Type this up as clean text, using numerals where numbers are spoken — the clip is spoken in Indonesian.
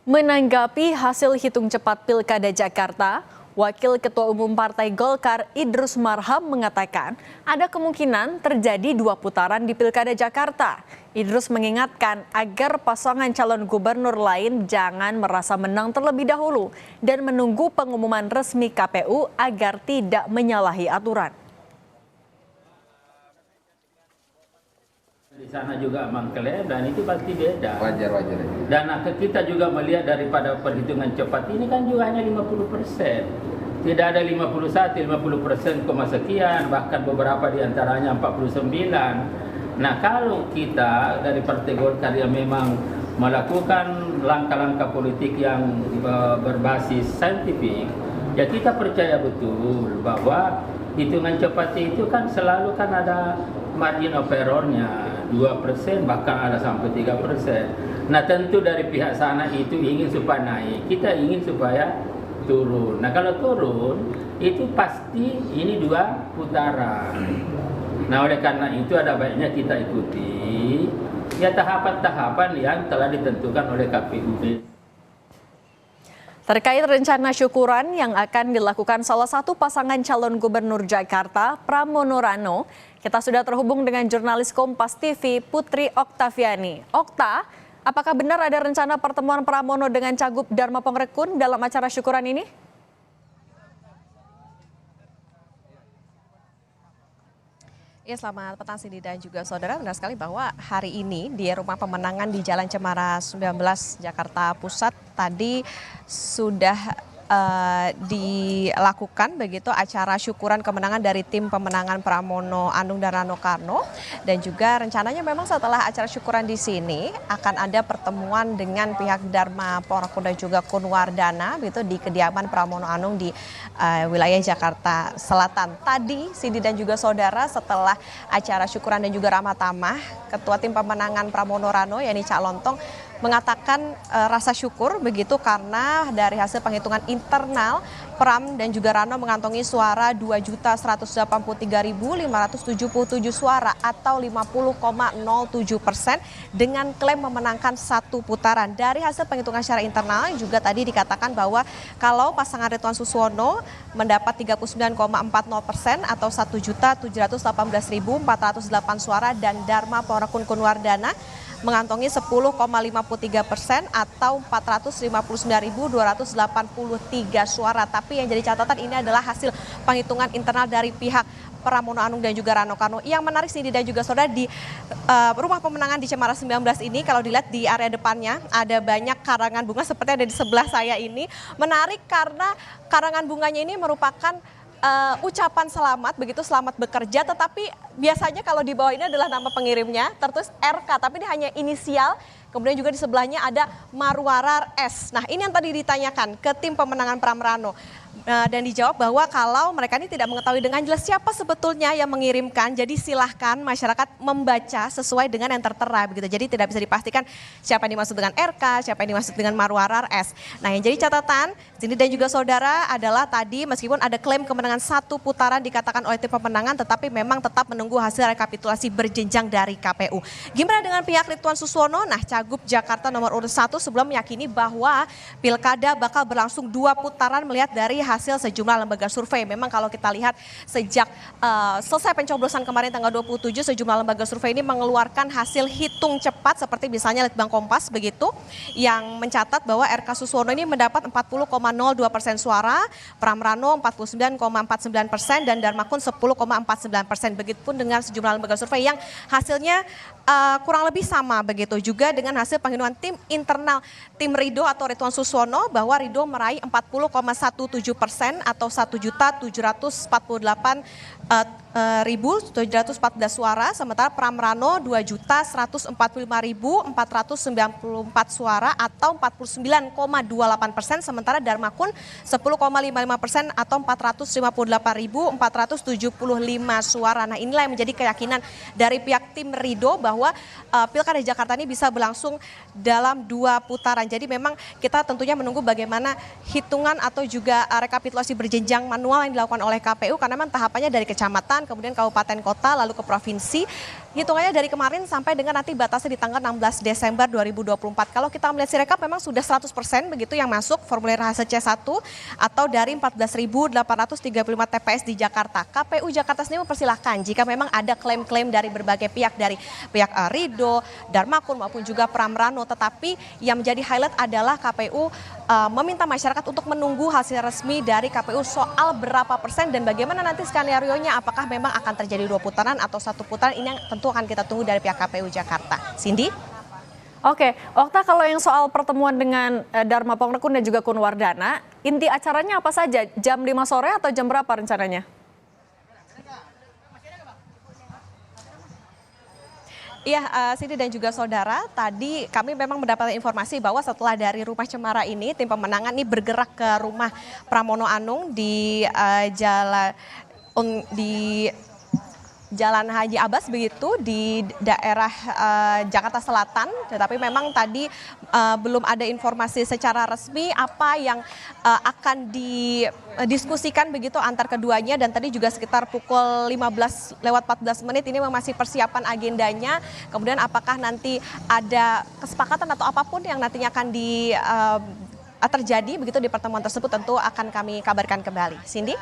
Menanggapi hasil hitung cepat Pilkada Jakarta, Wakil Ketua Umum Partai Golkar Idrus Marham mengatakan ada kemungkinan terjadi 2 putaran di Pilkada Jakarta. Idrus mengingatkan agar pasangan calon gubernur lain jangan merasa menang terlebih dahulu dan menunggu pengumuman resmi KPU agar tidak menyalahi aturan. Di sana juga mengklaim dan itu pasti beda. Wajar. Dan kita juga melihat daripada perhitungan cepat ini kan juga hanya 50%. Tidak ada 51, 50% sekian, bahkan beberapa diantaranya 49. Nah kalau kita dari Partai Golkar yang memang melakukan langkah-langkah politik yang berbasis saintifik, ya kita percaya betul bahwa hitungan cepat itu kan selalu kan ada margin of error-nya 2%, bahkan ada sampai 3%. Nah tentu dari pihak sana itu ingin supaya naik, kita ingin supaya turun. Nah kalau turun itu pasti ini 2 putaran. Nah oleh karena itu ada baiknya kita ikuti ya tahapan-tahapan yang telah ditentukan oleh KPU. Terkait rencana syukuran yang akan dilakukan salah satu pasangan calon gubernur Jakarta, Pramono Rano, kita sudah terhubung dengan jurnalis Kompas TV Putri Oktaviani. Okta, apakah benar ada rencana pertemuan Pramono dengan Cagup Dharma Pongrekun dalam acara syukuran ini? Ya, selamat petang Cindy dan juga saudara. Benar sekali bahwa hari ini di Rumah Pemenangan di Jalan Cemara 19 Jakarta Pusat tadi sudah dilakukan begitu acara syukuran kemenangan dari tim pemenangan Pramono Anung dan Rano Karno, dan juga rencananya memang setelah acara syukuran di sini akan ada pertemuan dengan pihak Dharma Pongrekun dan juga Kunwardana begitu di kediaman Pramono Anung di wilayah Jakarta Selatan. Tadi Cindy dan juga saudara setelah acara syukuran dan juga ramah tamah, Ketua Tim Pemenangan Pramono Rano yakni Cak Lontong mengatakan rasa syukur begitu karena dari hasil penghitungan internal Pram dan juga Rano mengantongi suara 2.183.577 suara atau 50,07% dengan klaim memenangkan 1 putaran. Dari hasil penghitungan secara internal juga tadi dikatakan bahwa kalau pasangan Ridwan Suswono mendapat 39,40% atau 1.718.408 suara dan Dharma Pongrekun Kunwardana mengantongi 10,53% atau 459.283 suara. Tapi yang jadi catatan ini adalah hasil penghitungan internal dari pihak Pramono Anung dan juga Rano Karno. Yang menarik Cindy dan juga saudara di Rumah Pemenangan di Cemara 19 ini, kalau dilihat di area depannya ada banyak karangan bunga seperti ada di sebelah saya ini. Menarik karena karangan bunganya ini merupakan ucapan selamat begitu, selamat bekerja, tetapi biasanya kalau di bawah ini adalah nama pengirimnya tertulis RK, tapi ini hanya inisial. Kemudian juga di sebelahnya ada Marwarar S. Nah ini yang tadi ditanyakan ke tim pemenangan Pram Rano. Dan dijawab bahwa kalau mereka ini tidak mengetahui dengan jelas siapa sebetulnya yang mengirimkan, jadi silahkan masyarakat membaca sesuai dengan yang tertera begitu. Jadi tidak bisa dipastikan siapa yang dimaksud dengan RK, siapa yang dimaksud dengan Marwarar S. Nah yang jadi catatan Cindy dan juga saudara adalah tadi meskipun ada klaim kemenangan 1 putaran dikatakan oleh tim pemenangan, tetapi memang tetap menunggu hasil rekapitulasi berjenjang dari KPU. Gimana dengan pihak Ridwan Suswono? Nah Cagup Jakarta nomor urut 1 sebelum meyakini bahwa pilkada bakal berlangsung 2 putaran melihat dari hasil sejumlah lembaga survei. Memang kalau kita lihat sejak selesai pencoblosan kemarin tanggal 27, sejumlah lembaga survei ini mengeluarkan hasil hitung cepat seperti misalnya Litbang Kompas begitu yang mencatat bahwa RK Suswono ini mendapat 40,02% suara, Pram Rano 49,49% dan Dharmakun 10,49%. Begitupun dengan sejumlah lembaga survei yang hasilnya kurang lebih sama begitu. Juga dengan hasil penghitungan tim internal tim Ridho atau Ridwan Suswono bahwa Ridho meraih 40,17% atau 1.748.714 suara, sementara Pram Rano 2.145.494 suara atau 49,28%, sementara Dharmakun 10,55% atau 458.475 suara. Nah inilah yang menjadi keyakinan dari pihak tim Ridho bahwa Pilkada Jakarta ini bisa berlangsung dalam 2 putaran. Jadi memang kita tentunya menunggu bagaimana hitungan atau juga rekapitulasi berjenjang manual yang dilakukan oleh KPU karena memang tahapannya dari kecamatan kecamatan, kemudian kabupaten kota, lalu ke provinsi. Hitungannya dari kemarin sampai dengan nanti batasnya di tanggal 16 Desember 2024. Kalau kita melihat Sirekap memang sudah 100% begitu yang masuk formulir hasil C1 atau dari 14.835 TPS di Jakarta. KPU Jakarta sendiri mempersilahkan jika memang ada klaim-klaim dari berbagai pihak, dari pihak Ridho, Darmakun maupun juga Pramrano. Tetapi yang menjadi highlight adalah KPU meminta masyarakat untuk menunggu hasil resmi dari KPU soal berapa persen dan bagaimana nanti skenario-nya, apakah memang akan terjadi 2 putaran atau 1 putaran, ini yang tentu akan kita tunggu dari pihak KPU Jakarta. Cindy? Oke, Okta, kalau yang soal pertemuan dengan Dharma Pongrekun dan juga Kunwardana, inti acaranya apa saja? Jam 5 sore atau jam berapa rencananya? Iya, Cindy dan juga saudara, tadi kami memang mendapatkan informasi bahwa setelah dari Rumah Cemara ini, tim pemenangan ini bergerak ke rumah Pramono Anung di Jalan Haji Abbas begitu di daerah Jakarta Selatan. Tetapi memang tadi belum ada informasi secara resmi apa yang akan didiskusikan begitu antar keduanya, dan tadi juga sekitar pukul 15:14 ini masih persiapan agendanya. Kemudian apakah nanti ada kesepakatan atau apapun yang nantinya akan terjadi begitu di pertemuan tersebut tentu akan kami kabarkan kembali. Cindy?